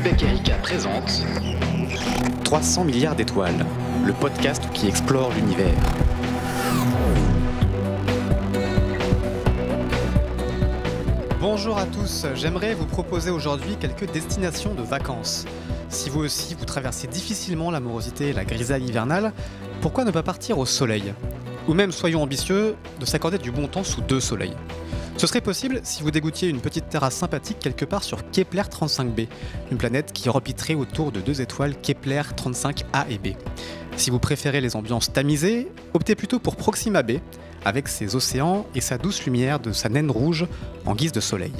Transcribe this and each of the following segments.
Québec Erika présente 300 milliards d'étoiles, le podcast qui explore l'univers. Bonjour à tous, j'aimerais vous proposer aujourd'hui quelques destinations de vacances. Si vous aussi vous traversez difficilement la morosité et la grisaille hivernale, pourquoi ne pas partir au soleil? Ou même, soyons ambitieux, de s'accorder du bon temps sous 2 soleils. Ce serait possible si vous dégoûtiez une petite terrasse sympathique quelque part sur Kepler 35b, une planète qui orbiterait autour de 2 étoiles Kepler 35a et b. Si vous préférez les ambiances tamisées, optez plutôt pour Proxima b, avec ses océans et sa douce lumière de sa naine rouge en guise de soleil.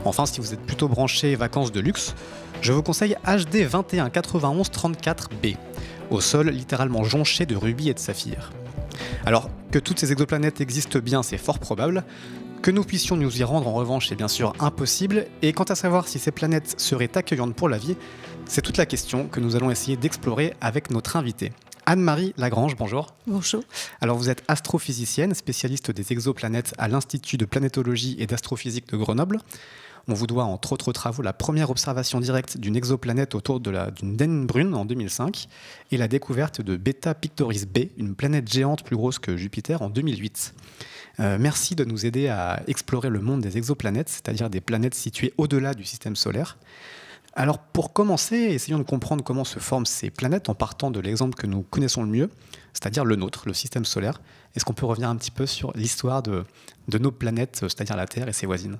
Enfin, si vous êtes plutôt branché vacances de luxe, je vous conseille HD 219134b, au sol littéralement jonché de rubis et de saphirs. Alors, que toutes ces exoplanètes existent bien, c'est fort probable. Que nous puissions nous y rendre, en revanche, c'est bien sûr impossible. Et quant à savoir si ces planètes seraient accueillantes pour la vie, c'est toute la question que nous allons essayer d'explorer avec notre invitée. Anne-Marie Lagrange, bonjour. Bonjour. Alors vous êtes astrophysicienne, spécialiste des exoplanètes à l'Institut de planétologie et d'astrophysique de Grenoble. On vous doit entre autres travaux la première observation directe d'une exoplanète autour d'une naine brune en 2005 et la découverte de Beta Pictoris b, une planète géante plus grosse que Jupiter en 2008. Merci de nous aider à explorer le monde des exoplanètes, c'est-à-dire des planètes situées au-delà du système solaire. Alors pour commencer, essayons de comprendre comment se forment ces planètes en partant de l'exemple que nous connaissons le mieux, c'est-à-dire le nôtre, le système solaire. Est-ce qu'on peut revenir un petit peu sur l'histoire de nos planètes, c'est-à-dire la Terre et ses voisines ?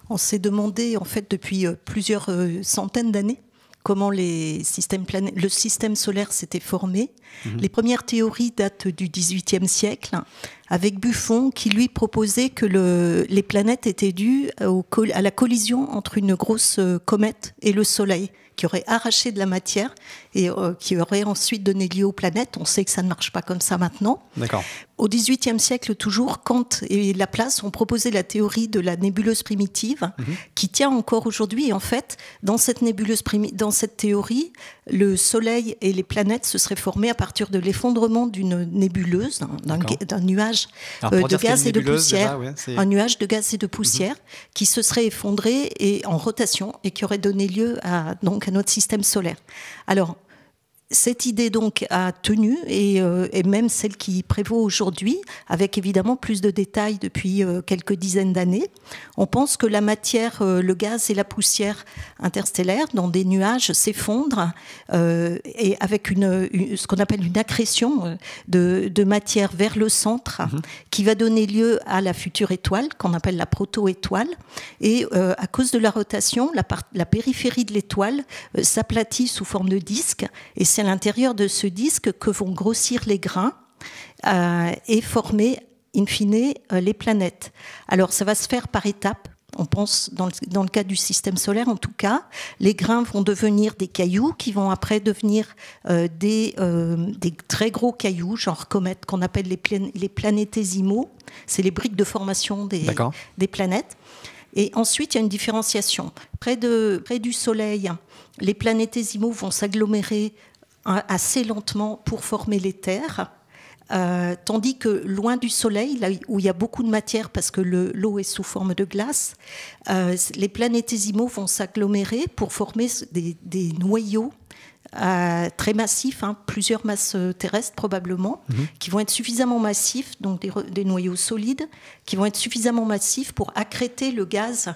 On s'est demandé en fait depuis plusieurs centaines d'années comment le système solaire s'était formé. Les premières théories datent du XVIIIe siècle, avec Buffon qui lui proposait que les planètes étaient dues à la collision entre une grosse comète et le Soleil, qui aurait arraché de la matière et qui aurait ensuite donné lieu aux planètes. On sait que ça ne marche pas comme ça maintenant. D'accord. Au XVIIIe siècle, toujours, Kant et Laplace ont proposé la théorie de la nébuleuse primitive, qui tient encore aujourd'hui. Et en fait, dans cette théorie, le Soleil et les planètes se seraient formés à partir de l'effondrement d'une nébuleuse, d'un nuage de gaz et de poussière, un nuage de gaz et de poussière qui se serait effondré et en rotation et qui aurait donné lieu à notre système solaire. Alors, cette idée donc a tenu et même celle qui prévaut aujourd'hui, avec évidemment plus de détails depuis quelques dizaines d'années. On pense que la matière, le gaz et la poussière interstellaire dans des nuages s'effondrent et avec ce qu'on appelle une accrétion de matière vers le centre qui va donner lieu à la future étoile qu'on appelle la proto-étoile. Et à cause de la rotation, la périphérie de l'étoile s'aplatit sous forme de disque et c'est à l'intérieur de ce disque que vont grossir les grains et former, in fine, les planètes. Alors, ça va se faire par étapes. On pense, dans le cas du système solaire en tout cas, les grains vont devenir des cailloux qui vont après devenir des très gros cailloux, genre comètes, qu'on appelle les planétésimaux. C'est les briques de formation des planètes. Et ensuite, il y a une différenciation. Près du Soleil, les planétésimaux vont s'agglomérer assez lentement pour former les terres, tandis que loin du Soleil, là où il y a beaucoup de matière parce que l'eau est sous forme de glace, les planétésimaux vont s'agglomérer pour former des noyaux très massifs, plusieurs masses terrestres probablement, qui vont être suffisamment massifs, donc des noyaux solides, qui vont être suffisamment massifs pour accréter le gaz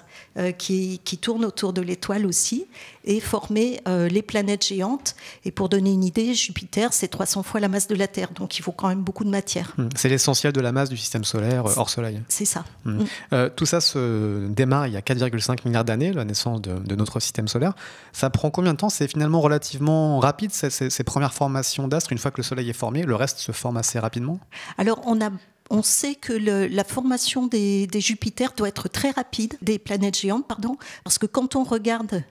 qui tourne autour de l'étoile aussi, et former les planètes géantes. Et pour donner une idée, Jupiter, c'est 300 fois la masse de la Terre, donc il faut quand même beaucoup de matière. C'est l'essentiel de la masse du système solaire hors Soleil. C'est ça. Tout ça se démarre il y a 4,5 milliards d'années, la naissance de notre système solaire. Ça prend combien de temps ? C'est finalement relativement rapide, ces premières formations d'astres. Une fois que le Soleil est formé, le reste se forme assez rapidement ? Alors, on sait que la formation des Jupiters doit être très rapide, des planètes géantes, parce que quand on regarde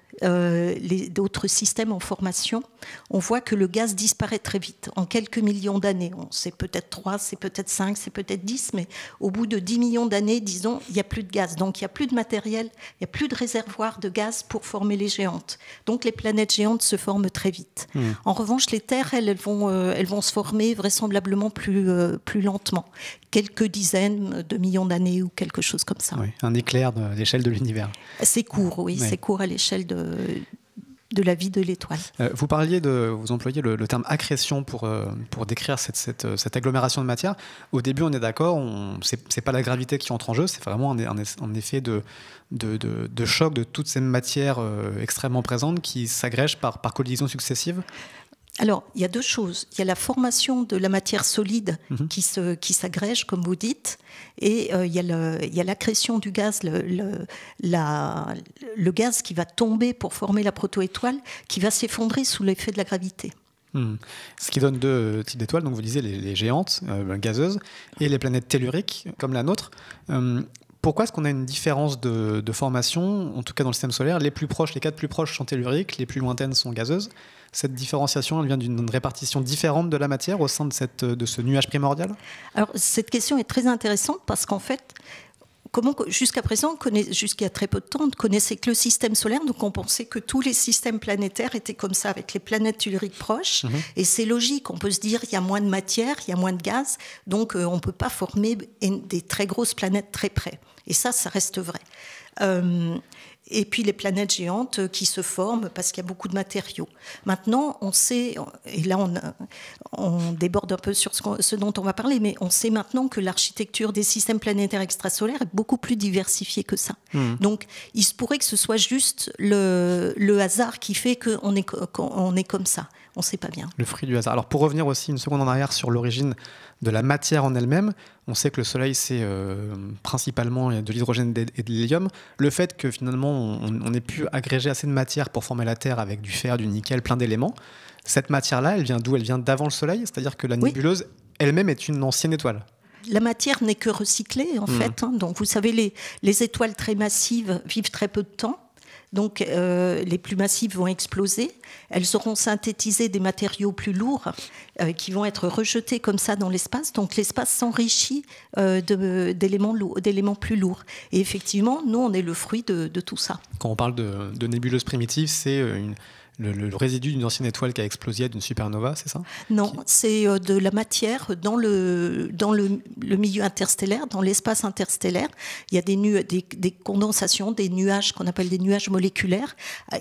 d'autres systèmes en formation, on voit que le gaz disparaît très vite, en quelques millions d'années. C'est peut-être 3, c'est peut-être 5, c'est peut-être 10, mais au bout de 10 millions d'années, disons, il n'y a plus de gaz. Donc il n'y a plus de matériel, il n'y a plus de réservoir de gaz pour former les géantes. Donc les planètes géantes se forment très vite. En revanche, les terres, elles vont se former vraisemblablement plus lentement. Quelques dizaines de millions d'années ou quelque chose comme ça. Oui, un éclair de l'échelle de l'univers. C'est court, oui. C'est court à l'échelle la vie de l'étoile. Vous employez le terme accrétion pour décrire cette agglomération de matière. Au début, on est d'accord, c'est pas la gravité qui entre en jeu, c'est vraiment un effet de choc de toutes ces matières extrêmement présentes qui s'agrègent par collision successive. Alors, il y a deux choses. Il y a la formation de la matière solide qui s'agrège, comme vous dites, et il y a l'accrétion du gaz, le gaz qui va tomber pour former la protoétoile, qui va s'effondrer sous l'effet de la gravité. Ce qui donne deux types d'étoiles, donc vous disiez les géantes, gazeuses, et les planètes telluriques, comme la nôtre. Pourquoi est-ce qu'on a une différence de formation, en tout cas dans le système solaire? Les quatre plus proches sont telluriques, les plus lointaines sont gazeuses. Cette différenciation, elle vient d'une répartition différente de la matière au sein de ce nuage primordial? Alors, cette question est très intéressante parce qu'en fait, jusqu'à présent, jusqu'à très peu de temps, on ne connaissait que le système solaire, donc on pensait que tous les systèmes planétaires étaient comme ça, avec les planètes telluriques proches. Et c'est logique, on peut se dire qu'il y a moins de matière, il y a moins de gaz, donc on ne peut pas former des très grosses planètes très près. Et ça reste vrai. Et puis les planètes géantes qui se forment parce qu'il y a beaucoup de matériaux. Maintenant, on sait, et là on déborde un peu sur ce dont on va parler, mais on sait maintenant que l'architecture des systèmes planétaires extrasolaires est beaucoup plus diversifiée que ça. Donc il se pourrait que ce soit juste le hasard qui fait qu'on est comme ça. On ne sait pas bien. Le fruit du hasard. Alors pour revenir aussi une seconde en arrière sur l'origine de la matière en elle-même, on sait que le Soleil, c'est principalement de l'hydrogène et de l'hélium. Le fait que finalement, on ait pu agréger assez de matière pour former la Terre avec du fer, du nickel, plein d'éléments, cette matière-là, elle vient d'où? Elle vient d'avant le Soleil? C'est-à-dire que la nébuleuse elle-même est une ancienne étoile? La matière n'est que recyclée, en fait. Donc vous savez, les étoiles très massives vivent très peu de temps. Donc les plus massives vont exploser, elles auront synthétisé des matériaux plus lourds qui vont être rejetés comme ça dans l'espace. Donc l'espace s'enrichit d'éléments plus lourds. Et effectivement, nous, on est le fruit de tout ça. Quand on parle de nébuleuse primitive, c'est le résidu d'une ancienne étoile qui a explosé d'une supernova, c'est ça? Non, c'est de la matière dans le milieu interstellaire, dans l'espace interstellaire. Il y a des condensations, des nuages qu'on appelle des nuages moléculaires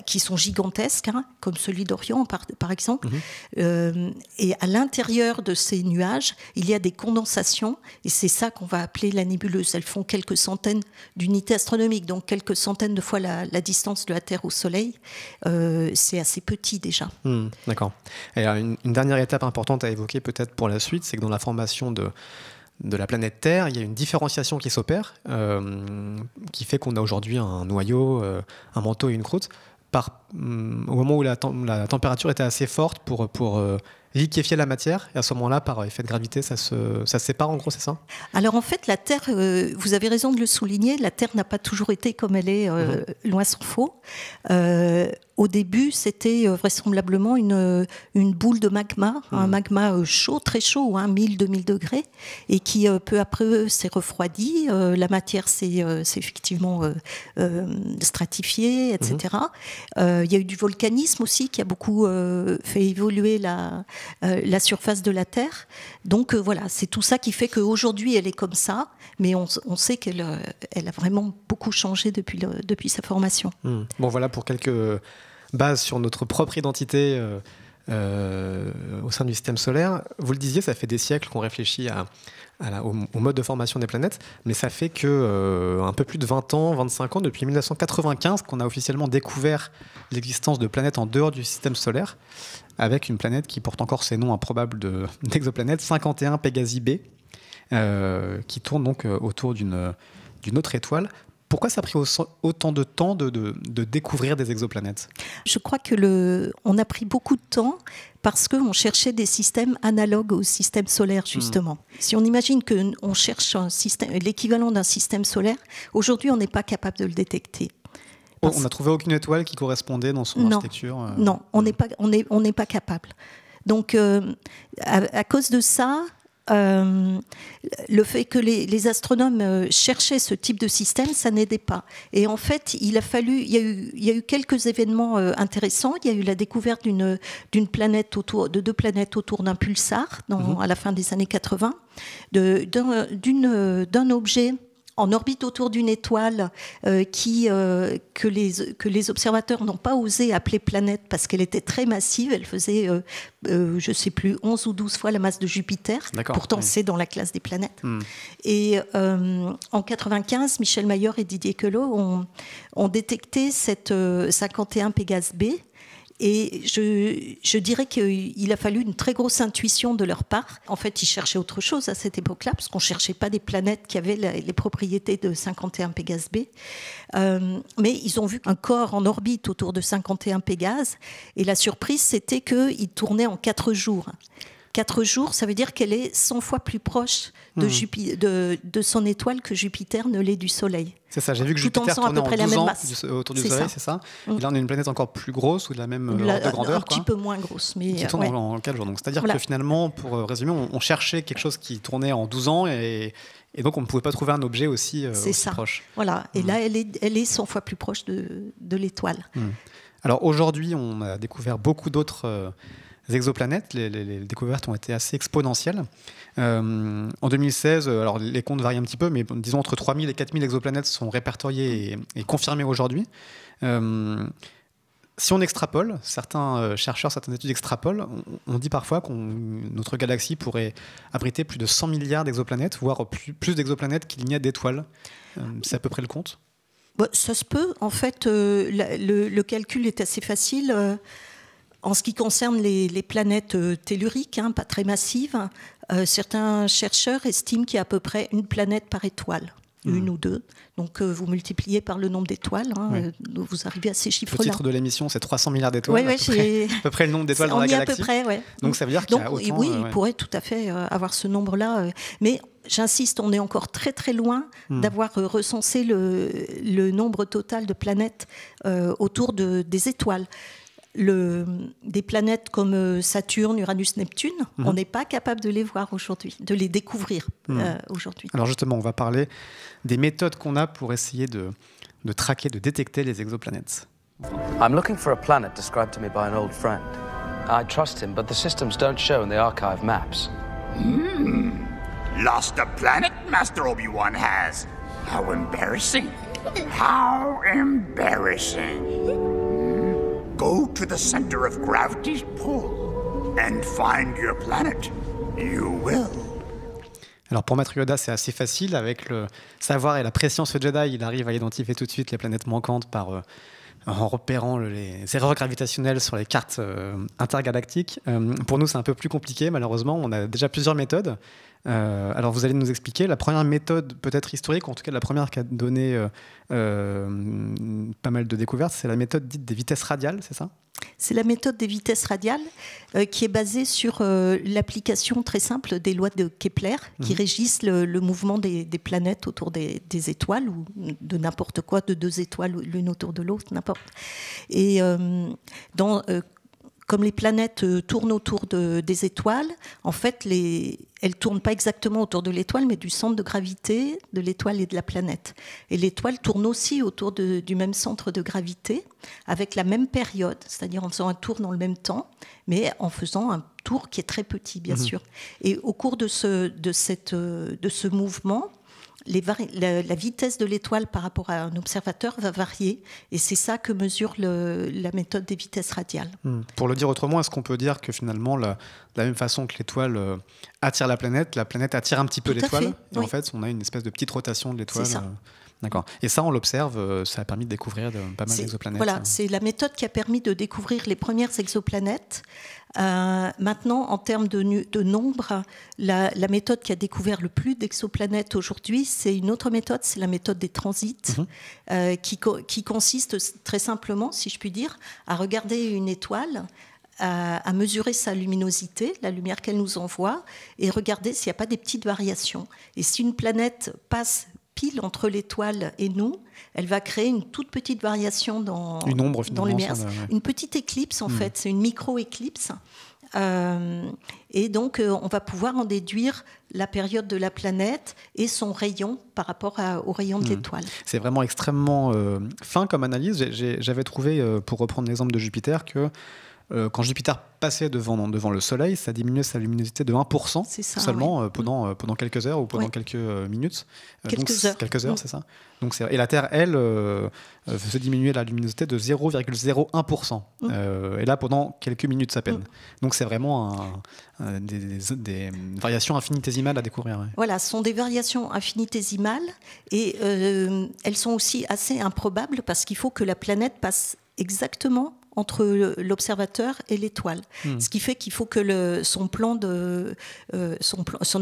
qui sont gigantesques, comme celui d'Orion par exemple. Et à l'intérieur de ces nuages, il y a des condensations et c'est ça qu'on va appeler la nébuleuse. Elles font quelques centaines d'unités astronomiques, donc quelques centaines de fois la distance de la Terre au Soleil. C'est assez petit déjà. D'accord. Et une dernière étape importante à évoquer peut-être pour la suite, c'est que dans la formation de la planète Terre, il y a une différenciation qui s'opère, qui fait qu'on a aujourd'hui un noyau, un manteau et une croûte. Au moment où la température était assez forte pour liquéfier la matière, et à ce moment-là, par effet de gravité, ça se sépare en gros, c'est ça? Alors en fait, la Terre, vous avez raison de le souligner, la Terre n'a pas toujours été comme elle est, loin s'en faut. Au début, c'était vraisemblablement une boule de magma, un magma chaud, très chaud, 1000-2000 degrés, et qui peu à peu s'est refroidi. La matière s'est effectivement stratifiée, etc. Il y a eu du volcanisme aussi qui a beaucoup fait évoluer la surface de la Terre. Donc voilà, c'est tout ça qui fait qu'aujourd'hui, elle est comme ça, mais on sait qu'elle a vraiment beaucoup changé depuis sa formation. Bon, voilà pour quelques bases sur notre propre identité au sein du système solaire. Vous le disiez, ça fait des siècles qu'on réfléchit au mode de formation des planètes, mais ça fait que un peu plus de 20 ans, 25 ans, depuis 1995, qu'on a officiellement découvert l'existence de planètes en dehors du système solaire, avec une planète qui porte encore ses noms improbables d'exoplanètes, 51 Pégasi B, qui tourne donc autour d'une autre étoile. Pourquoi ça a pris autant de temps de découvrir des exoplanètes? Je crois qu'on a pris beaucoup de temps parce qu'on cherchait des systèmes analogues au système solaire, justement. Si on imagine qu'on cherche l'équivalent d'un système solaire, aujourd'hui, on n'est pas capable de le détecter. On n'a trouvé aucune étoile qui correspondait dans son architecture? Non, on n'est pas capable. Donc, à cause de ça, le fait que les astronomes cherchaient ce type de système, ça n'aidait pas. Et en fait, il y a eu quelques événements intéressants. Il y a eu la découverte de deux planètes autour d'un pulsar à la fin des années 80, d'un objet en orbite autour d'une étoile que les observateurs n'ont pas osé appeler planète parce qu'elle était très massive. Elle faisait, je ne sais plus, 11 ou 12 fois la masse de Jupiter. Pourtant, c'est dans la classe des planètes. Et en 95, Michel Mayor et Didier Queloz ont détecté cette 51 Pégase B. Et je dirais qu'il a fallu une très grosse intuition de leur part. En fait, ils cherchaient autre chose à cette époque-là, parce qu'on ne cherchait pas des planètes qui avaient les propriétés de 51 Pégase B. Mais ils ont vu un corps en orbite autour de 51 Pégase. Et la surprise, c'était qu'il tournait en 4 jours. 4 jours, ça veut dire qu'elle est 100 fois plus proche de son étoile que Jupiter ne l'est du Soleil. C'est ça, j'ai vu que Jupiter tournait en 12 ans autour du Soleil, c'est ça. Et là, on a une planète encore plus grosse ou de la même ordre de grandeur. Un petit peu moins grosse. Mais qui tourne en 4 jours. Donc, c'est-à-dire que finalement, pour résumer, on cherchait quelque chose qui tournait en 12 ans et donc on ne pouvait pas trouver un objet aussi proche. Voilà, et là, elle est 100 fois plus proche de l'étoile. Alors aujourd'hui, on a découvert beaucoup d'autres exoplanètes. Les découvertes ont été assez exponentielles. En 2016, alors les comptes varient un petit peu, mais disons entre 3000 et 4000 exoplanètes sont répertoriées et confirmées aujourd'hui. Si on extrapole, certains chercheurs, certaines études extrapolent, on dit parfois que notre galaxie pourrait abriter plus de 100 milliards d'exoplanètes, voire plus d'exoplanètes qu'il n'y a d'étoiles. C'est à peu près le compte ? Ça se peut. En fait, le calcul est assez facile. En ce qui concerne les planètes telluriques, pas très massives, certains chercheurs estiment qu'il y a à peu près une planète par étoile, une ou deux. Donc vous multipliez par le nombre d'étoiles, vous arrivez à ces chiffres-là. Le titre de l'émission, c'est 300 milliards d'étoiles, à peu près le nombre d'étoiles dans la galaxie. À peu près, ouais. Donc ça veut dire qu'il y a autant... Oui, il pourrait tout à fait avoir ce nombre-là. Mais j'insiste, on est encore très très loin d'avoir recensé le nombre total de planètes autour des étoiles. Des planètes comme Saturne, Uranus, Neptune, on n'est pas capable de les voir aujourd'hui, de les découvrir aujourd'hui. Alors justement, on va parler des méthodes qu'on a pour essayer de traquer, de détecter les exoplanètes. I'm looking for a planet described to me by an old friend. I trust him, but the systems don't show in the archive maps. Lost a planet, Master Obi-Wan has. How embarrassing. How embarrassing. Go to the center of gravity's pull and find your planet. You will. Alors pour Maître Yoda, c'est assez facile. Avec le savoir et la préscience Jedi, il arrive à identifier tout de suite les planètes manquantes en repérant les erreurs gravitationnelles sur les cartes intergalactiques. Pour nous, c'est un peu plus compliqué, malheureusement. On a déjà plusieurs méthodes. Alors vous allez nous expliquer. La première méthode, peut-être historique, en tout cas la première qui a donné pas mal de découvertes, c'est la méthode dite des vitesses radiales, c'est ça ? C'est la méthode des vitesses radiales qui est basée sur l'application très simple des lois de Kepler qui régissent le mouvement des planètes autour des étoiles ou de n'importe quoi, de deux étoiles l'une autour de l'autre, n'importe. Et comme les planètes tournent autour des étoiles, en fait, elles ne tournent pas exactement autour de l'étoile, mais du centre de gravité de l'étoile et de la planète. Et l'étoile tourne aussi autour du même centre de gravité, avec la même période, c'est-à-dire en faisant un tour dans le même temps, mais en faisant un tour qui est très petit, bien sûr. Et au cours de ce mouvement, la vitesse de l'étoile par rapport à un observateur va varier, et c'est ça que mesure la méthode des vitesses radiales. Pour le dire autrement, est-ce qu'on peut dire que finalement, de la même façon que l'étoile attire la planète attire un petit peu l'étoile, et en fait, on a une espèce de petite rotation de l'étoile. C'est ça. D'accord. Et ça, on l'observe, ça a permis de découvrir pas mal d'exoplanètes. Voilà, c'est la méthode qui a permis de découvrir les premières exoplanètes. Maintenant, en termes de nombre, la méthode qui a découvert le plus d'exoplanètes aujourd'hui, c'est une autre méthode, c'est la méthode des transits, qui consiste très simplement, si je puis dire, à regarder une étoile, à mesurer sa luminosité, la lumière qu'elle nous envoie, et regarder s'il n'y a pas des petites variations. Et si une planète passe pile entre l'étoile et nous, elle va créer une toute petite variation dans lumière. Une petite éclipse, en fait, c'est une micro-éclipse. Et donc, on va pouvoir en déduire la période de la planète et son rayon par rapport au rayon de l'étoile. C'est vraiment extrêmement fin comme analyse. J'avais trouvé, pour reprendre l'exemple de Jupiter, que quand Jupiter passait devant le Soleil, ça diminuait sa luminosité de 1% seulement pendant quelques heures ou pendant quelques minutes. Quelques heures, c'est ça. Et la Terre, elle, faisait diminuer la luminosité de 0,01%. Et là, pendant quelques minutes à peine. Donc c'est vraiment des variations infinitésimales à découvrir. Ouais. Voilà, ce sont des variations infinitésimales et elles sont aussi assez improbables parce qu'il faut que la planète passe exactement entre l'observateur et l'étoile. Ce qui fait qu'il faut que son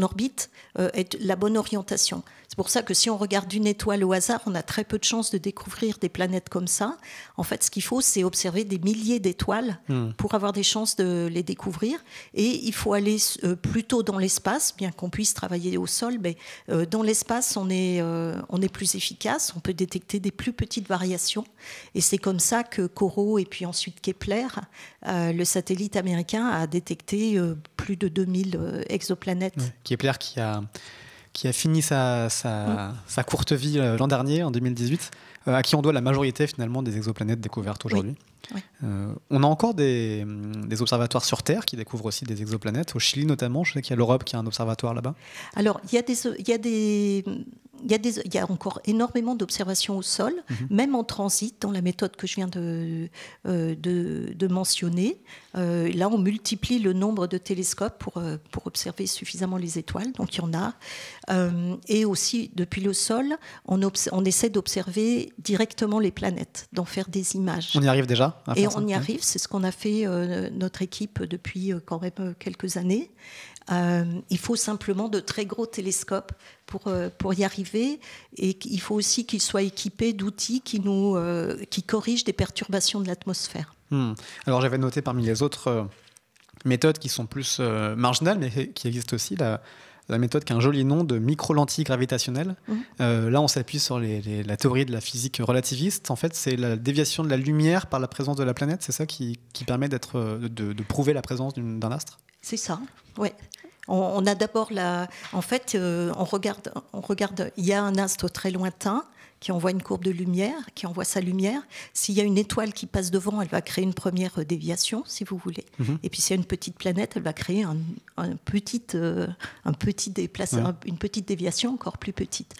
orbite ait la bonne orientation. C'est pour ça que si on regarde une étoile au hasard, on a très peu de chances de découvrir des planètes comme ça. En fait, ce qu'il faut, c'est observer des milliers d'étoiles pour avoir des chances de les découvrir. Et il faut aller plutôt dans l'espace, bien qu'on puisse travailler au sol, mais dans l'espace, on est plus efficace, on peut détecter des plus petites variations. Et c'est comme ça que COROT et puis ensuite Kepler, le satellite américain, a détecté plus de 2000 exoplanètes. Kepler qui a fini sa courte vie l'an dernier, en 2018, à qui on doit la majorité finalement des exoplanètes découvertes aujourd'hui. Oui. On a encore des observatoires sur Terre qui découvrent aussi des exoplanètes, au Chili notamment. Je sais qu'il y a l'Europe qui a un observatoire là-bas. Alors, il y a encore énormément d'observations au sol, même en transit, dans la méthode que je viens de mentionner. Là, on multiplie le nombre de télescopes pour observer suffisamment les étoiles, donc il y en a. Et aussi, depuis le sol, on essaie d'observer directement les planètes, d'en faire des images. On y arrive déjà ? Et on y arrive, c'est ce qu'on a fait notre équipe depuis quand même quelques années. Il faut simplement de très gros télescopes pour y arriver, et il faut aussi qu'ils soient équipés d'outils qui corrigent des perturbations de l'atmosphère. Alors j'avais noté parmi les autres méthodes qui sont plus marginales, mais qui existent aussi, la méthode qui a un joli nom de micro-lentille gravitationnelle. Là, on s'appuie sur la théorie de la physique relativiste. En fait, c'est la déviation de la lumière par la présence de la planète. C'est ça qui permet de prouver la présence d'un astre. C'est ça, oui. On a d'abord on regarde, il y a un astre très lointain qui envoie une courbe de lumière, qui envoie sa lumière. S'il y a une étoile qui passe devant, elle va créer une première déviation, si vous voulez. Et puis s'il y a une petite planète, elle va créer une petite déviation encore plus petite.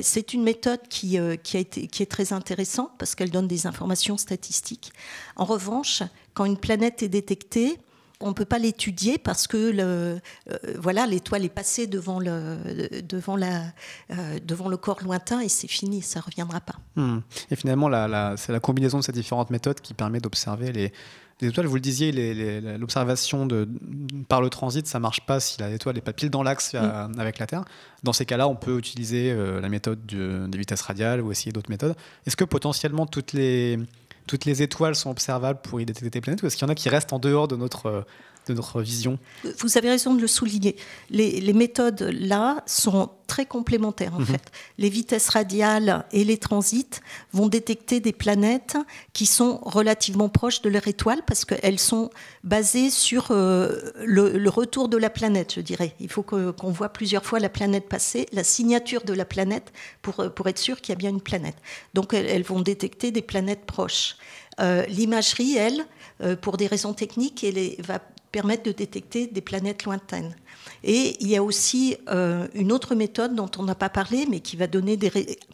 C'est une méthode qui est très intéressante parce qu'elle donne des informations statistiques. En revanche, quand une planète est détectée, on ne peut pas l'étudier parce que l'étoile est passée devant le corps lointain et c'est fini, ça ne reviendra pas. Et finalement, c'est la combinaison de ces différentes méthodes qui permet d'observer les étoiles. Vous le disiez, l'observation par le transit, ça ne marche pas si l'étoile n'est pas pile dans l'axe avec la Terre. Dans ces cas-là, on peut utiliser la méthode des vitesses radiales ou essayer d'autres méthodes. Est-ce que potentiellement toutes les étoiles sont observables pour y détecter des planètes, ou est-ce qu'il y en a qui restent en dehors de notre vision ? Vous avez raison de le souligner. Les méthodes là sont très complémentaires en fait. Les vitesses radiales et les transits vont détecter des planètes qui sont relativement proches de leur étoile parce qu'elles sont basées sur le retour de la planète, je dirais. Il faut qu'on voit plusieurs fois la planète passer, la signature de la planète pour être sûr qu'il y a bien une planète. Donc elles vont détecter des planètes proches. L'imagerie, elle, pour des raisons techniques, va permettre de détecter des planètes lointaines. Et il y a aussi une autre méthode dont on n'a pas parlé, mais qui va donner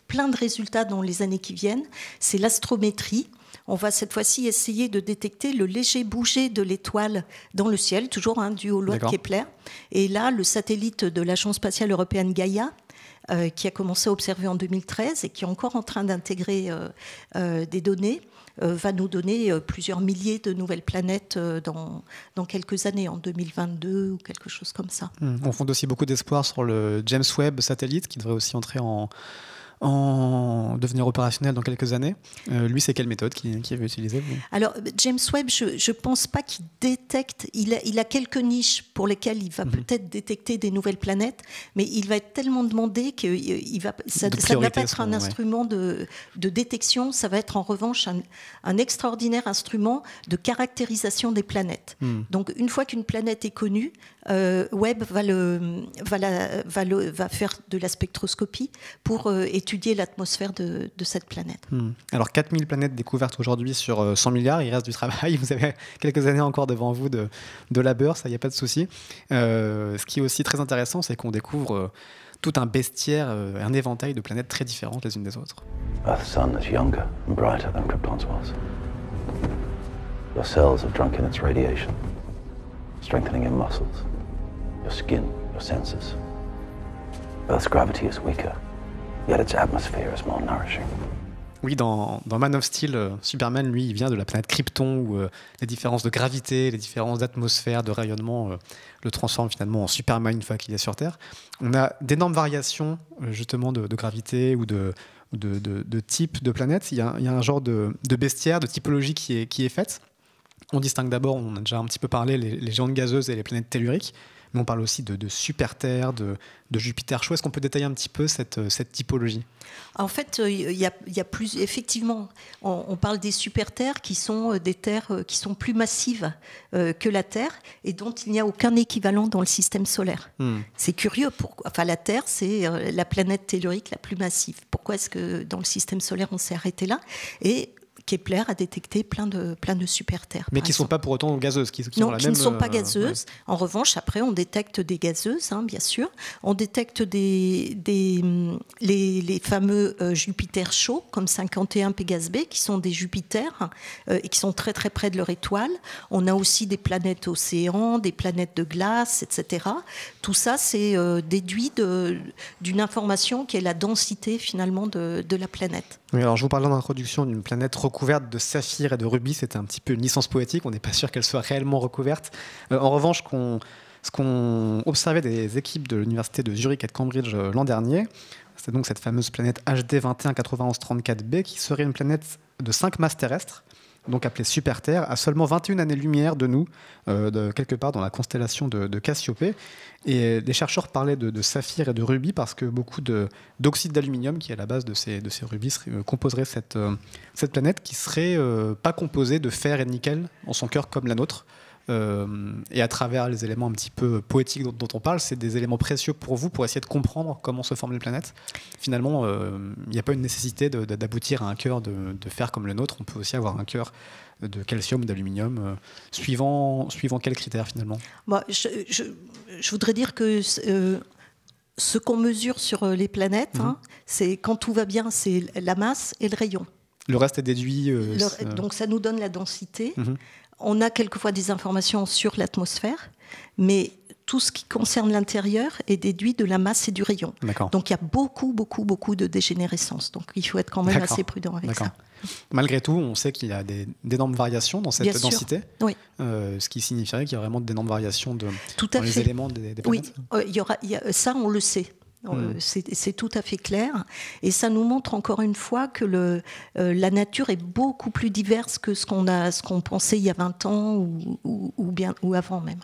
plein de résultats dans les années qui viennent, c'est l'astrométrie. On va cette fois-ci essayer de détecter le léger bouger de l'étoile dans le ciel, toujours dû aux lois de Kepler. Et là, le satellite de l'Agence spatiale européenne Gaia, qui a commencé à observer en 2013 et qui est encore en train d'intégrer des données, va nous donner plusieurs milliers de nouvelles planètes dans quelques années, en 2022 ou quelque chose comme ça. On fonde aussi beaucoup d'espoir sur le James Webb satellite qui devrait aussi entrer devenir opérationnel dans quelques années. Lui, c'est quelle méthode qui avait utilisé vous ? Alors, James Webb, je ne pense pas qu'il détecte. Il a quelques niches pour lesquelles il va peut-être détecter des nouvelles planètes, mais il va être tellement demandé que ça ne va pas être un instrument de détection, ça va être en revanche un extraordinaire instrument de caractérisation des planètes. Donc, une fois qu'une planète est connue, Webb va faire de la spectroscopie pour étudier étudier l'atmosphère de cette planète. Alors 4000 planètes découvertes aujourd'hui sur 100 milliards, il reste du travail, vous avez quelques années encore devant vous de labeur, ça, il n'y a pas de souci. Ce qui est aussi très intéressant, c'est qu'on découvre tout un bestiaire, un éventail de planètes très différentes les unes des autres. Earth's sun is younger and brighter than Krypton's was. Your cells have drunk in its radiation, strengthening your muscles, your skin, your senses. Earth's gravity is weaker, yet its atmosphere is more nourishing. Oui, dans Man of Steel, Superman, lui, il vient de la planète Krypton, où les différences de gravité, les différences d'atmosphère, de rayonnement le transforment finalement en Superman une fois qu'il est sur Terre. On a d'énormes variations, justement, de gravité ou de type de planète. Il y a un genre de bestiaire, de typologie qui est faite. On distingue d'abord, on a déjà un petit peu parlé, les géantes gazeuses et les planètes telluriques, mais on parle aussi de super-Terre, de Jupiter chaud. Est-ce qu'on peut détailler un petit peu cette typologie ? En fait, il y a plus. Effectivement, on parle des super-terres qui sont des terres qui sont plus massives que la Terre et dont il n'y a aucun équivalent dans le système solaire. C'est curieux. Enfin, la Terre, c'est la planète tellurique la plus massive. Pourquoi est-ce que dans le système solaire, on s'est arrêté là ? Et Kepler a détecté plein de super-terres. Mais qui ne sont pas pour autant gazeuses. Non, qui ne sont pas gazeuses. Ouais. En revanche, après, on détecte des gazeuses, bien sûr. On détecte les fameux Jupiter chauds, comme 51 Pégase B, qui sont des Jupiters et qui sont très très près de leur étoile. On a aussi des planètes océans, des planètes de glace, etc. Tout ça, c'est déduit d'une information qui est la densité, finalement, de la planète. Oui, alors je vous parlais en introduction d'une planète recouverte de saphir et de rubis. C'était un petit peu une licence poétique. On n'est pas sûr qu'elle soit réellement recouverte. En revanche, ce qu'on observait des équipes de l'université de Zurich et de Cambridge l'an dernier, c'est donc cette fameuse planète HD 219134b qui serait une planète de 5 masses terrestres, donc appelée Super-Terre, à seulement 21 années-lumière de nous, quelque part dans la constellation de Cassiopée. Et les chercheurs parlaient de saphir et de rubis parce que beaucoup d'oxyde d'aluminium, qui est à la base de ces rubis, composerait cette planète qui serait pas composée de fer et de nickel en son cœur comme la nôtre. Et à travers les éléments un petit peu poétiques dont on parle, c'est des éléments précieux pour vous pour essayer de comprendre comment se forment les planètes. Finalement, il n'y a pas une nécessité d'aboutir à un cœur de fer comme le nôtre. On peut aussi avoir un cœur de calcium ou d'aluminium, suivant quels critères finalement ? Je voudrais dire que ce qu'on mesure sur les planètes, c'est quand tout va bien, c'est la masse et le rayon. Le reste est déduit. Donc ça nous donne la densité. On a quelquefois des informations sur l'atmosphère, mais tout ce qui concerne l'intérieur est déduit de la masse et du rayon. D'accord. Donc il y a beaucoup de dégénérescence. Donc il faut être quand même assez prudent avec ça. Malgré tout, on sait qu'il y a d'énormes variations dans cette densité, oui. Ce qui signifierait qu'il y a vraiment d'énormes variations dans les éléments des planètes. Oui, ça on le sait. C'est tout à fait clair et ça nous montre encore une fois que la nature est beaucoup plus diverse que ce qu'on pensait il y a 20 ans ou avant même.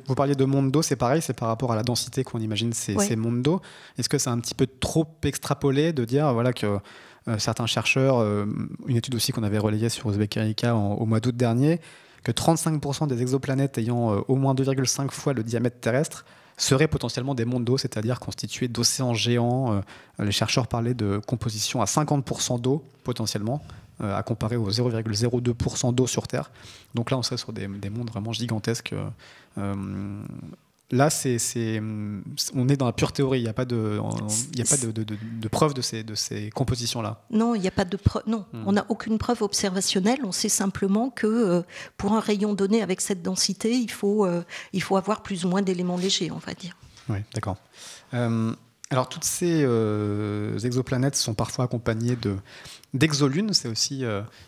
Vous parliez de mondes d'eau, c'est pareil, c'est par rapport à la densité qu'on imagine ces mondes d'eau. Est-ce que c'est un petit peu trop extrapolé de dire que certains chercheurs, une étude aussi qu'on avait relayée sur Uzbek Erika au mois d'août dernier, que 35% des exoplanètes ayant au moins 2,5 fois le diamètre terrestre seraient potentiellement des mondes d'eau, c'est-à-dire constitués d'océans géants. Les chercheurs parlaient de composition à 50% d'eau, potentiellement, à comparer aux 0,02% d'eau sur Terre. Donc là, on serait sur des mondes vraiment gigantesques. Là, on est dans la pure théorie. Il n'y a pas de preuve de ces compositions-là. Non, il n'y a pas de preuve. Non, on n'a aucune preuve observationnelle. On sait simplement que pour un rayon donné avec cette densité, il faut avoir plus ou moins d'éléments légers, on va dire. Oui, d'accord. Alors, toutes ces exoplanètes sont parfois accompagnées d'exolunes. C'est aussi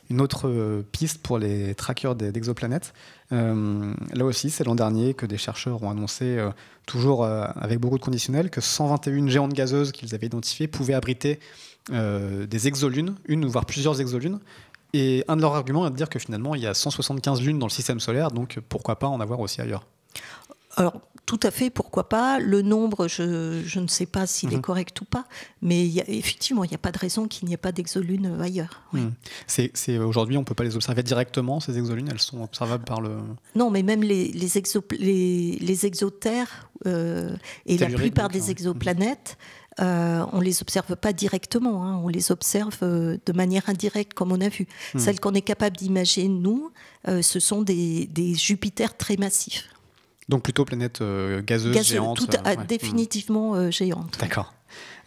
une autre piste pour les trackers d'exoplanètes. Là aussi, c'est l'an dernier que des chercheurs ont annoncé, toujours avec beaucoup de conditionnels, que 121 géantes gazeuses qu'ils avaient identifiées pouvaient abriter des exolunes, une voire plusieurs exolunes. Et un de leurs arguments est de dire que finalement, il y a 175 lunes dans le système solaire, donc pourquoi pas en avoir aussi ailleurs ? Alors, tout à fait, pourquoi pas. Le nombre, je ne sais pas s'il est correct ou pas, mais effectivement, il n'y a pas de raison qu'il n'y ait pas d'exolunes ailleurs. Oui. Aujourd'hui, on ne peut pas les observer directement, ces exolunes, elles sont observables par le... Non, mais même les exoterres et la plupart des exoplanètes on les observe pas directement, hein, on les observe de manière indirecte, comme on a vu. Celles qu'on est capable d'imaginer, nous, ce sont des Jupiters très massifs. Donc plutôt planète gazeuse, géante. Définitivement géante. D'accord.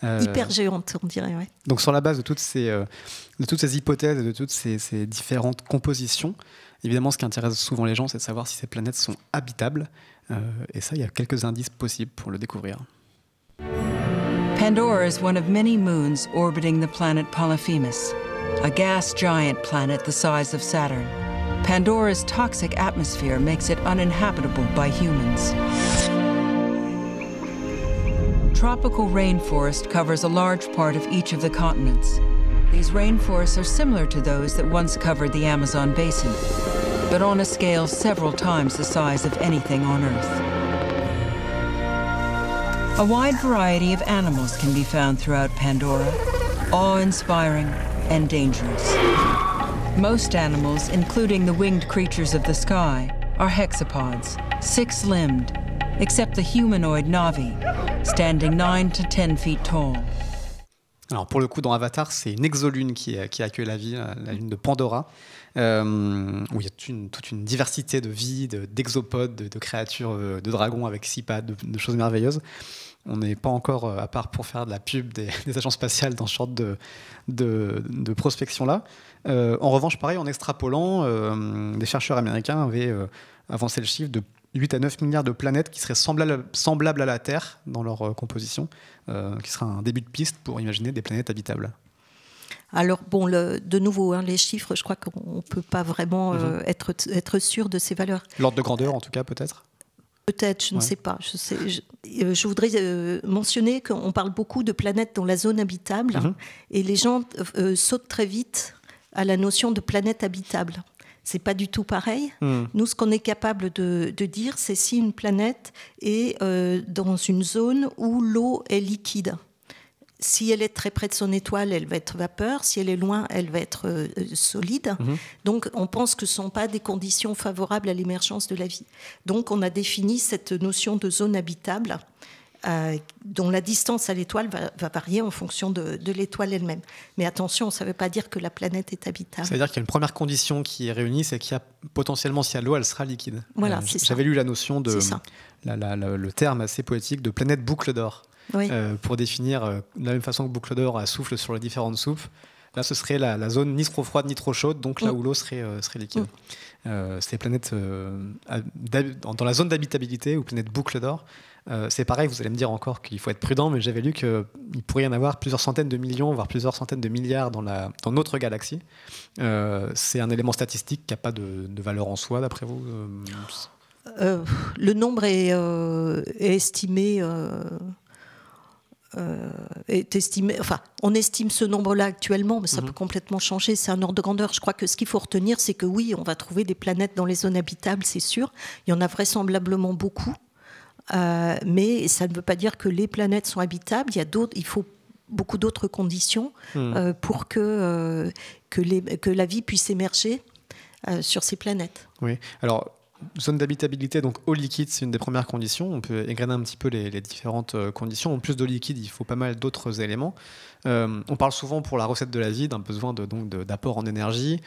Hyper géante, on dirait. Ouais. Donc sur la base de toutes ces hypothèses, de toutes ces différentes compositions, évidemment, ce qui intéresse souvent les gens, c'est de savoir si ces planètes sont habitables. Et ça, il y a quelques indices possibles pour le découvrir. Pandora is one of many moons orbiting the planet Polyphemus, a gas giant planet the size of Saturn. Pandora's toxic atmosphere makes it uninhabitable by humans. Tropical rainforest covers a large part of each of the continents. These rainforests are similar to those that once covered the Amazon basin, but on a scale several times the size of anything on Earth. A wide variety of animals can be found throughout Pandora, awe-inspiring and dangerous. Most animals, including the winged creatures of the sky, are hexapods, six-limbed, except the humanoid Na'vi, standing 9 to 10 feet tall. Alors pour le coup, dans Avatar, c'est une exolune qui accueille la vie, la lune de Pandora, où il y a toute une diversité de vie, d'exopodes, de créatures, de dragons avec 6 pattes, de choses merveilleuses. On n'est pas encore, à part pour faire de la pub des agences spatiales, dans ce genre de prospection-là. En revanche, pareil, en extrapolant, des chercheurs américains avaient avancé le chiffre de 8 à 9 milliards de planètes qui seraient semblables à la Terre dans leur composition, qui serait un début de piste pour imaginer des planètes habitables. Alors bon, de nouveau, hein, les chiffres, je crois qu'on ne peut pas vraiment être sûr de ces valeurs. L'ordre de grandeur, en tout cas, peut-être ? Peut-être, je ne sais pas. Je voudrais mentionner qu'on parle beaucoup de planètes dans la zone habitable, et les gens sautent très vite à la notion de planète habitable. C'est pas du tout pareil. Nous, ce qu'on est capable de dire, c'est si une planète est dans une zone où l'eau est liquide. Si elle est très près de son étoile, elle va être vapeur. Si elle est loin, elle va être solide. Donc, on pense que ce ne sont pas des conditions favorables à l'émergence de la vie. Donc, on a défini cette notion de zone habitable dont la distance à l'étoile va varier en fonction de l'étoile elle-même. Mais attention, ça ne veut pas dire que la planète est habitable. C'est-à-dire qu'il y a une première condition qui est réunie, c'est qu'il y a potentiellement, s'il y a de l'eau, elle sera liquide. Voilà, c'est ça. J'avais lu la notion le terme assez poétique de planète boucle d'or. Oui. Pour définir, de la même façon que boucle d'or souffle sur les différentes soupes, là ce serait la zone ni trop froide ni trop chaude, donc là où l'eau serait liquide. Ces planètes dans la zone d'habitabilité ou planète boucle d'or, c'est pareil, vous allez me dire encore qu'il faut être prudent, mais j'avais lu qu'il pourrait y en avoir plusieurs centaines de millions, voire plusieurs centaines de milliards dans notre galaxie. C'est un élément statistique qui n'a pas de valeur en soi, d'après vous Le nombre est estimé... enfin, on estime ce nombre-là actuellement, mais ça peut complètement changer. C'est un ordre de grandeur. Je crois que ce qu'il faut retenir, c'est que oui, on va trouver des planètes dans les zones habitables, c'est sûr. Il y en a vraisemblablement beaucoup, mais ça ne veut pas dire que les planètes sont habitables. Il faut beaucoup d'autres conditions pour que la vie puisse émerger sur ces planètes. Oui. Alors. Zone d'habitabilité, donc eau liquide, c'est une des premières conditions. On peut égrener un petit peu les différentes conditions. En plus d'eau liquide, il faut pas mal d'autres éléments. On parle souvent pour la recette de la vie d'un besoin d'apport en énergie,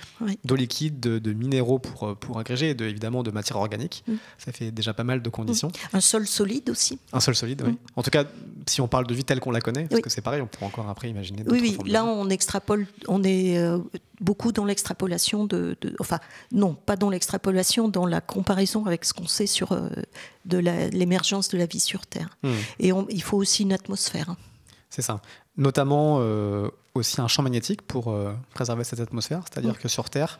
d'eau liquide, de minéraux pour agréger, et évidemment de matière organique. Ça fait déjà pas mal de conditions. Un sol solide aussi. Un sol solide, oui. En tout cas, si on parle de vie telle qu'on la connaît, parce que c'est pareil, on pourra encore après imaginer d'autres formes de vie. Là on extrapole, on est beaucoup dans l'extrapolation enfin non, pas dans l'extrapolation, dans la comparaison avec ce qu'on sait sur l'émergence de la vie sur Terre. Et il faut aussi une atmosphère. C'est ça. Notamment aussi un champ magnétique pour préserver cette atmosphère. C'est-à-dire que sur Terre,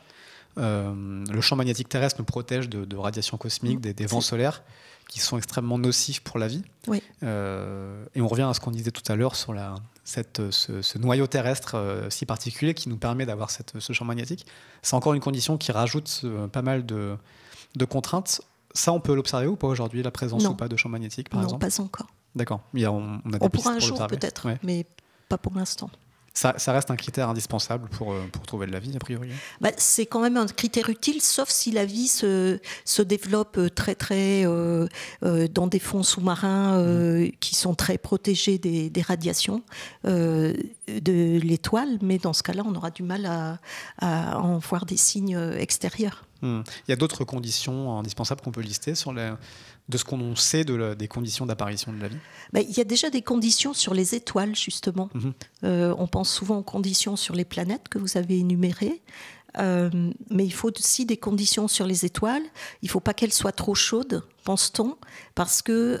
le champ magnétique terrestre nous protège de radiations cosmiques, des vents solaires qui sont extrêmement nocifs pour la vie. Et on revient à ce qu'on disait tout à l'heure sur ce noyau terrestre si particulier qui nous permet d'avoir ce champ magnétique. C'est encore une condition qui rajoute pas mal de contraintes. Ça, on peut l'observer ou pas aujourd'hui, la présence ou pas de champ magnétique, par exemple ? Non, pas encore. D'accord. On a des on pistes pourra un pour jour l'observer. peut-être, mais pas pour l'instant. Ça reste un critère indispensable pour trouver de la vie, a priori. C'est quand même un critère utile, sauf si la vie se développe très très dans des fonds sous-marins qui sont très protégés des radiations de l'étoile, mais dans ce cas-là, on aura du mal à en voir des signes extérieurs. Il y a d'autres conditions indispensables qu'on peut lister de ce qu'on sait des conditions d'apparition de la vie? Il y a déjà des conditions sur les étoiles, justement. On pense souvent aux conditions sur les planètes que vous avez énumérées. Mais il faut aussi des conditions sur les étoiles. Il ne faut pas qu'elles soient trop chaudes, pense-t-on, parce que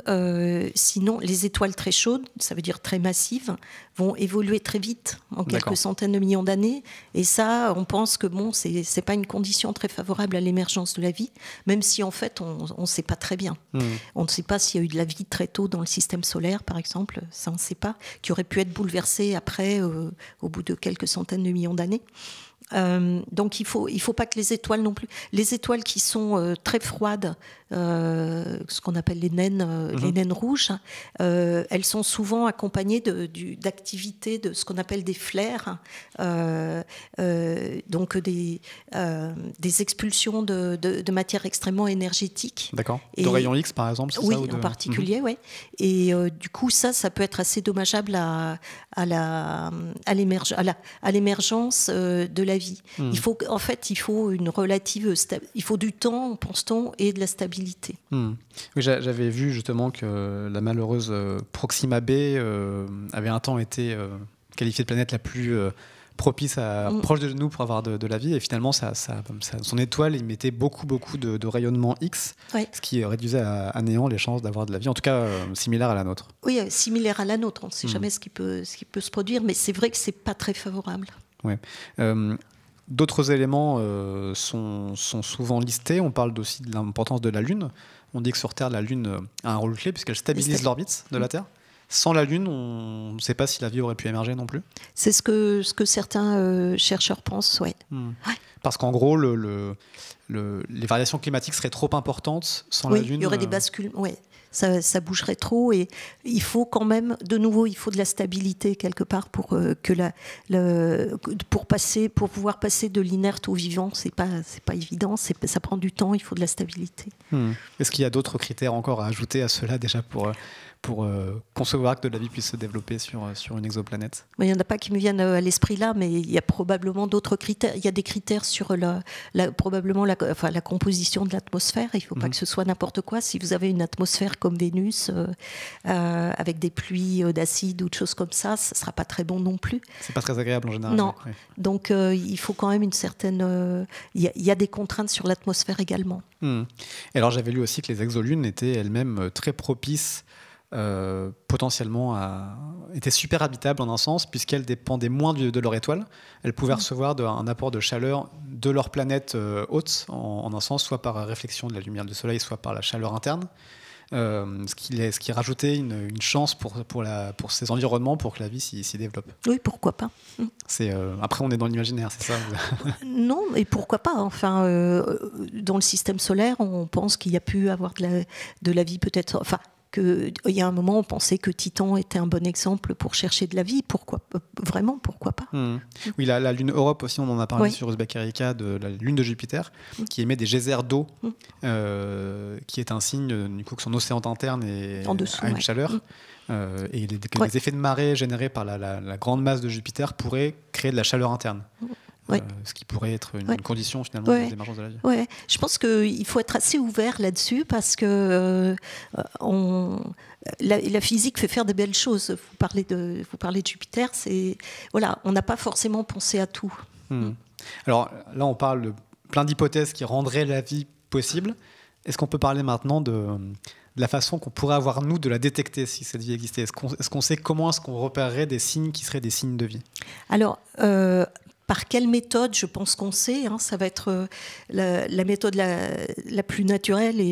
sinon, les étoiles très chaudes, ça veut dire très massives, vont évoluer très vite, en quelques centaines de millions d'années. Et ça, on pense que ce n'est pas une condition très favorable à l'émergence de la vie, même si en fait, on ne sait pas très bien. On ne sait pas s'il y a eu de la vie très tôt dans le système solaire, par exemple, ça on ne sait pas, qui aurait pu être bouleversée après, au bout de quelques centaines de millions d'années. Donc il faut pas que les étoiles non plus. Les étoiles qui sont très froides, ce qu'on appelle les naines rouges, elles sont souvent accompagnées d'activités de ce qu'on appelle des flares, donc des expulsions de matière extrêmement énergétique. D'accord. De rayons X par exemple, c'est oui, ça, en particulier, oui. Et du coup, ça peut être assez dommageable à l'émergence de la vie. Il faut une relative il faut du temps, pense-t-on, et de la stabilité. Oui, j'avais vu justement que la malheureuse Proxima b avait un temps été qualifiée de planète la plus propice proche de nous pour avoir de la vie, et finalement son étoile émettait beaucoup de rayonnement X, ce qui réduisait à néant les chances d'avoir de la vie, en tout cas similaire à la nôtre. Oui, similaire à la nôtre, on ne sait jamais ce qui peut se produire, mais c'est vrai que c'est pas très favorable. Ouais. D'autres éléments sont souvent listés. On parle aussi de l'importance de la Lune. On dit que sur Terre, la Lune a un rôle clé puisqu'elle stabilise l'orbite de la Terre. Sans la Lune, on ne sait pas si la vie aurait pu émerger non plus. C'est ce que certains chercheurs pensent, oui. Parce qu'en gros, les variations climatiques seraient trop importantes sans la Lune. Il y aurait des bascules, oui. Ça bougerait trop, et il faut quand même, de nouveau, il faut de la stabilité quelque part pour pouvoir passer de l'inerte au vivant. C'est pas évident, ça prend du temps, il faut de la stabilité. Est-ce qu'il y a d'autres critères encore à ajouter à cela déjà pour concevoir que de la vie puisse se développer sur une exoplanète? Il n'y en a pas qui me viennent à l'esprit là, mais il y a probablement d'autres critères. Il y a des critères sur probablement la composition de l'atmosphère. Il ne faut pas que ce soit n'importe quoi. Si vous avez une atmosphère comme Vénus, avec des pluies d'acide ou de choses comme ça, ce ne sera pas très bon non plus. C'est pas très agréable en général. Non. Ouais. Donc il faut quand même une certaine... Il y a des contraintes sur l'atmosphère également. Et alors j'avais lu aussi que les exolunes étaient elles-mêmes très propices potentiellement étaient super habitables en un sens, puisqu'elles dépendaient moins de leur étoile. Elles pouvaient recevoir un apport de chaleur de leur planète haute, en un sens, soit par réflexion de la lumière du soleil, soit par la chaleur interne, ce qui rajoutait une chance pour ces environnements, pour que la vie s'y développe. Oui, pourquoi pas. Après, on est dans l'imaginaire, c'est ça? Non, et pourquoi pas. Enfin, dans le système solaire, on pense qu'il y a pu avoir de la vie peut-être... Enfin, il y a un moment, on pensait que Titan était un bon exemple pour chercher de la vie. Pourquoi pas. Oui, la lune Europe aussi, on en a parlé sur Uzbek Erika, de la lune de Jupiter, qui émet des geysers d'eau, qui est un signe du coup que son océan interne a une chaleur. Et les effets de marée générés par la grande masse de Jupiter pourraient créer de la chaleur interne. Ce qui pourrait être une condition finalement de l'émergence de la vie. Ouais. Je pense qu'il faut être assez ouvert là-dessus, parce que la physique fait faire de belles choses. Vous parlez de Jupiter, on n'a pas forcément pensé à tout. Alors là, on parle de plein d'hypothèses qui rendraient la vie possible. Est-ce qu'on peut parler maintenant de la façon qu'on pourrait avoir, nous, de la détecter si cette vie existait? Est-ce qu'on sait comment est-ce qu'on repérerait des signes qui seraient des signes de vie? Alors, par quelle méthode? Je pense qu'on sait. Ça va être la méthode la plus naturelle,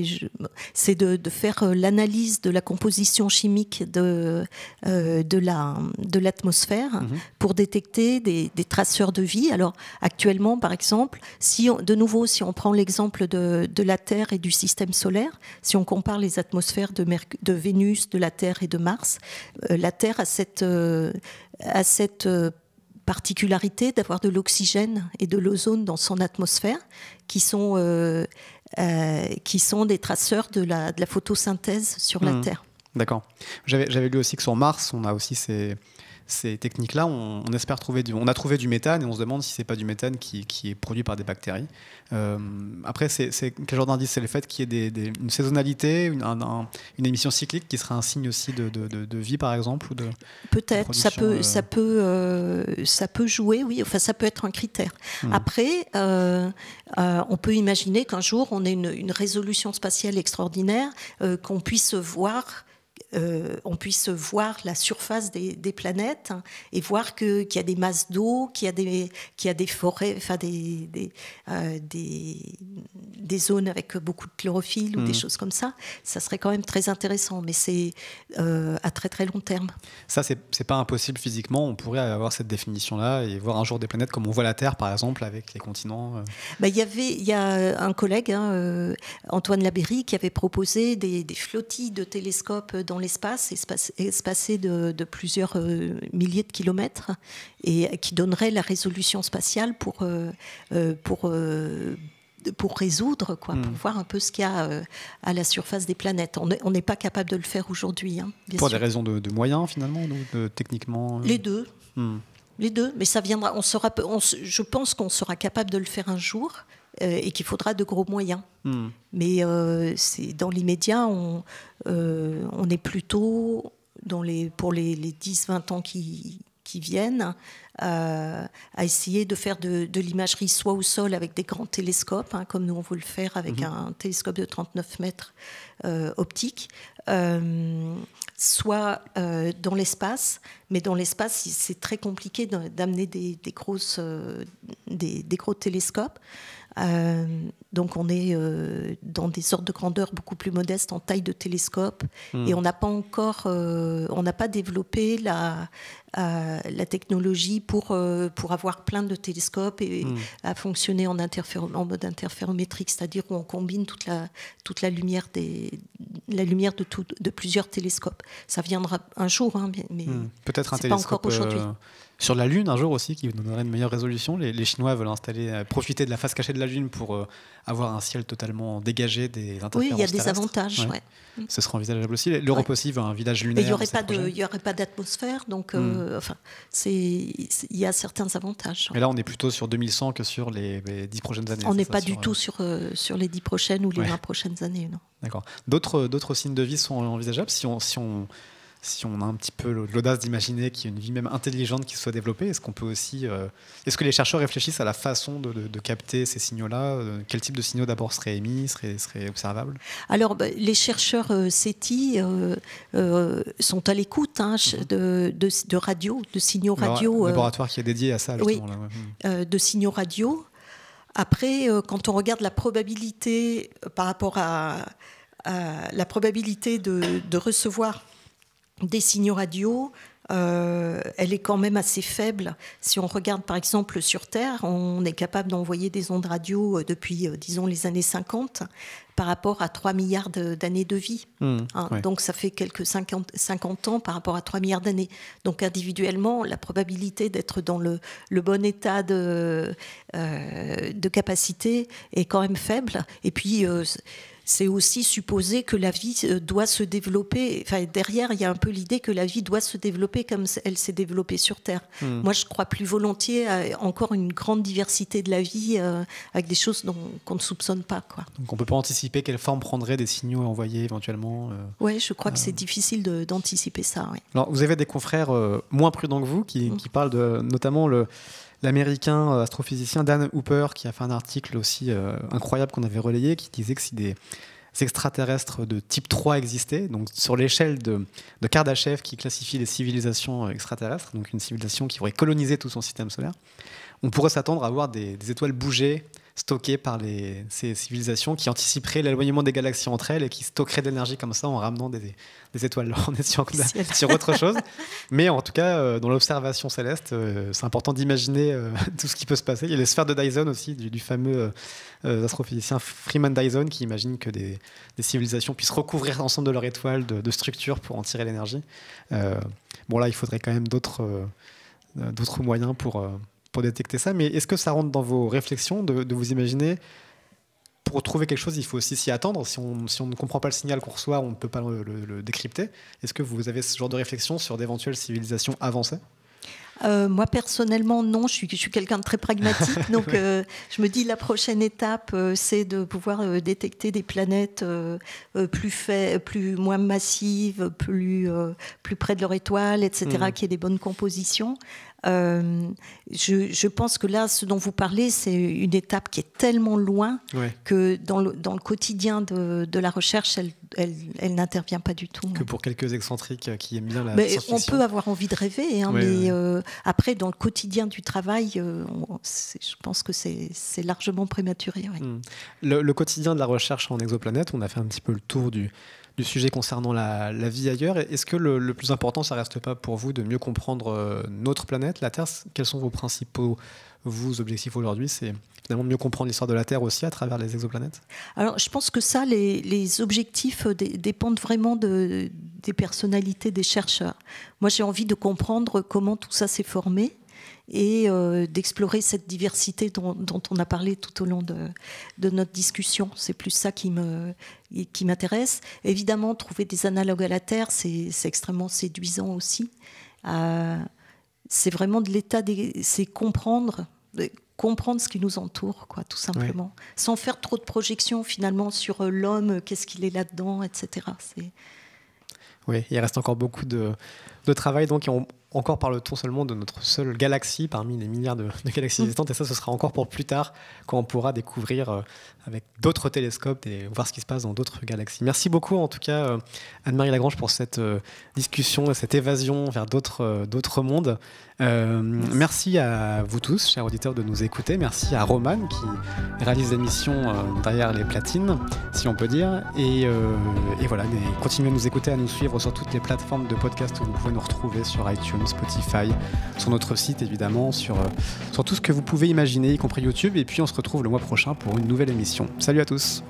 c'est de faire l'analyse de la composition chimique de l'atmosphère pour détecter des traceurs de vie. Alors actuellement, par exemple, si on prend l'exemple de la Terre et du système solaire, si on compare les atmosphères de Vénus, de la Terre et de Mars, la Terre a cette particularité d'avoir de l'oxygène et de l'ozone dans son atmosphère, qui sont des traceurs de la photosynthèse sur la Terre. D'accord. J'avais lu aussi que sur Mars, on a aussi ces techniques-là. On espère on a trouvé du méthane et on se demande si c'est pas du méthane qui est produit par des bactéries. Après, c'est quel genre d'indice? C'est le fait qu'il y ait une saisonnalité, une émission cyclique qui serait un signe aussi de vie, par exemple, ou de peut-être, ça peut jouer, oui. Enfin, ça peut être un critère. Après, on peut imaginer qu'un jour, on ait une résolution spatiale extraordinaire, qu'on puisse voir la surface des planètes, hein, et voir qu'il y a des masses d'eau, qu'il y a des forêts, enfin des zones avec beaucoup de chlorophylle ou des choses comme ça. Ça serait quand même très intéressant, mais c'est à très très long terme. Ça, c'est pas impossible physiquement. On pourrait avoir cette définition-là et voir un jour des planètes comme on voit la Terre, par exemple, avec les continents. Il y a un collègue, hein, Antoine Labeyrie, qui avait proposé des flottilles de télescopes dans l'espace, espacés de plusieurs milliers de kilomètres, et qui donnerait la résolution spatiale pour résoudre, pour voir un peu ce qu'il y a à la surface des planètes. On n'est pas capable de le faire aujourd'hui. Hein, pour des raisons de moyens, finalement, techniquement Les deux. Les deux, mais ça viendra. Je pense qu'on sera capable de le faire un jour. Et qu'il faudra de gros moyens. Mais dans l'immédiat, on est plutôt pour les 10-20 ans qui viennent à essayer de faire de l'imagerie soit au sol avec des grands télescopes, hein, comme nous on veut le faire avec un télescope de 39 mètres optique, soit dans l'espace. Mais dans l'espace, c'est très compliqué d'amener des gros télescopes. Donc on est dans des ordres de grandeur beaucoup plus modestes en taille de télescope, et on n'a pas développé la technologie pour avoir plein de télescopes et à fonctionner en mode interférométrique, c'est-à-dire où on combine toute la lumière de plusieurs télescopes. Ça viendra un jour, hein, mais peut-être un c'est pas télescope encore aujourd'hui. Sur la Lune un jour aussi, qui nous donnerait une meilleure résolution. Les Chinois veulent profiter de la face cachée de la Lune pour avoir un ciel totalement dégagé des interférences terrestres. Oui, il y a des avantages. Ouais. Ce sera envisageable aussi. L'Europe aussi veut un village lunaire. Il n'y aurait pas d'atmosphère, donc il y a certains avantages. Et là, on est plutôt sur 2100 que sur les 10 prochaines années. On n'est pas du tout sur les 10 prochaines ou les 20 prochaines années. Non. D'accord. D'autres signes de vie sont envisagebles si on a un petit peu l'audace d'imaginer qu'il y a une vie même intelligente qui se soit développée. Est-ce qu'on peut aussi, est-ce que les chercheurs réfléchissent à la façon de capter ces signaux-là? Quel type de signaux d'abord seraient émis, seraient observables? Alors, les chercheurs SETI sont à l'écoute de radio, de signaux radio. Un laboratoire qui est dédié à ça, justement. Oui, de signaux radio. Après, quand on regarde la probabilité par rapport à la probabilité de recevoir des signaux radio, elle est quand même assez faible. Si on regarde par exemple sur Terre, on est capable d'envoyer des ondes radio depuis, disons, les années 50 par rapport à 3 milliards d'années de vie. Ouais. Donc ça fait quelques 50 ans par rapport à 3 milliards d'années. Donc individuellement, la probabilité d'être dans le bon état de capacité est quand même faible. Et puis c'est aussi supposer que la vie doit se développer. Enfin, derrière, il y a un peu l'idée que la vie doit se développer comme elle s'est développée sur Terre. Moi, je crois plus volontiers à encore une grande diversité de la vie avec des choses qu'on ne soupçonne pas, quoi. Donc, on ne peut pas anticiper quelle forme prendraient des signaux envoyés éventuellement. Oui, je crois que c'est difficile d'anticiper ça. Ouais. Alors, vous avez des confrères moins prudents que vous qui parlent notamment l'américain astrophysicien Dan Hooper, qui a fait un article aussi incroyable qu'on avait relayé, qui disait que si des extraterrestres de type 3 existaient, donc sur l'échelle de Kardashev qui classifie les civilisations extraterrestres, donc une civilisation qui aurait colonisé tout son système solaire, on pourrait s'attendre à voir des étoiles bouger, stockées par ces civilisations qui anticiperaient l'éloignement des galaxies entre elles et qui stockeraient de l'énergie comme ça en ramenant des étoiles. On est sur autre chose. Mais en tout cas, dans l'observation céleste, c'est important d'imaginer tout ce qui peut se passer. Il y a les sphères de Dyson aussi, du fameux astrophysicien Freeman Dyson, qui imagine que des civilisations puissent recouvrir l'ensemble de leur étoile de structures pour en tirer l'énergie. Bon, là, il faudrait quand même d'autres d'autres moyens pour détecter ça. Mais est-ce que ça rentre dans vos réflexions de vous imaginer, pour trouver quelque chose, il faut aussi s'y attendre. Si on ne comprend pas le signal qu'on reçoit, on ne peut pas le décrypter. Est-ce que vous avez ce genre de réflexion sur d'éventuelles civilisations avancées ? Moi personnellement non, je suis quelqu'un de très pragmatique, donc je me dis la prochaine étape c'est de pouvoir détecter des planètes moins massives, plus près de leur étoile, etc., qui aient des bonnes compositions. Je pense que là, ce dont vous parlez, c'est une étape qui est tellement loin que dans le quotidien de la recherche, elle n'intervient pas du tout. Que pour quelques excentriques qui aiment bien la science-fiction. On peut avoir envie de rêver, mais après, dans le quotidien du travail, je pense que c'est largement prématuré. Le quotidien de la recherche en exoplanète, on a fait un petit peu le tour du sujet concernant la vie ailleurs. Est-ce que le plus important, ça ne reste pas pour vous de mieux comprendre notre planète, la Terre ? Quels sont vos principaux objectifs aujourd'hui ? C'est finalement mieux comprendre l'histoire de la Terre aussi à travers les exoplanètes ? Alors, je pense que ça, les objectifs dépendent vraiment des personnalités des chercheurs. Moi, j'ai envie de comprendre comment tout ça s'est formé et d'explorer cette diversité dont on a parlé tout au long de notre discussion. C'est plus ça qui m'intéresse. Évidemment, trouver des analogues à la Terre, c'est extrêmement séduisant aussi. C'est vraiment de l'état, c'est comprendre ce qui nous entoure, quoi, tout simplement. Sans faire trop de projections, finalement, sur l'homme, qu'est-ce qu'il est là-dedans, etc. Oui, il reste encore beaucoup de travail, donc encore parle-t-on seulement de notre seule galaxie parmi les milliards de galaxies existantes, et ça, ce sera encore pour plus tard, quand on pourra découvrir avec d'autres télescopes et voir ce qui se passe dans d'autres galaxies. Merci beaucoup, en tout cas, Anne-Marie Lagrange, pour cette discussion, cette évasion vers d'autres mondes. Merci à vous tous, chers auditeurs, de nous écouter. Merci à Roman, qui réalise l'émission derrière les platines, si on peut dire. Et voilà, continuez à nous écouter, à nous suivre sur toutes les plateformes de podcast où vous pouvez nous retrouver, sur iTunes, Spotify, sur notre site évidemment, sur tout ce que vous pouvez imaginer, y compris YouTube. Et puis on se retrouve le mois prochain pour une nouvelle émission. Salut à tous.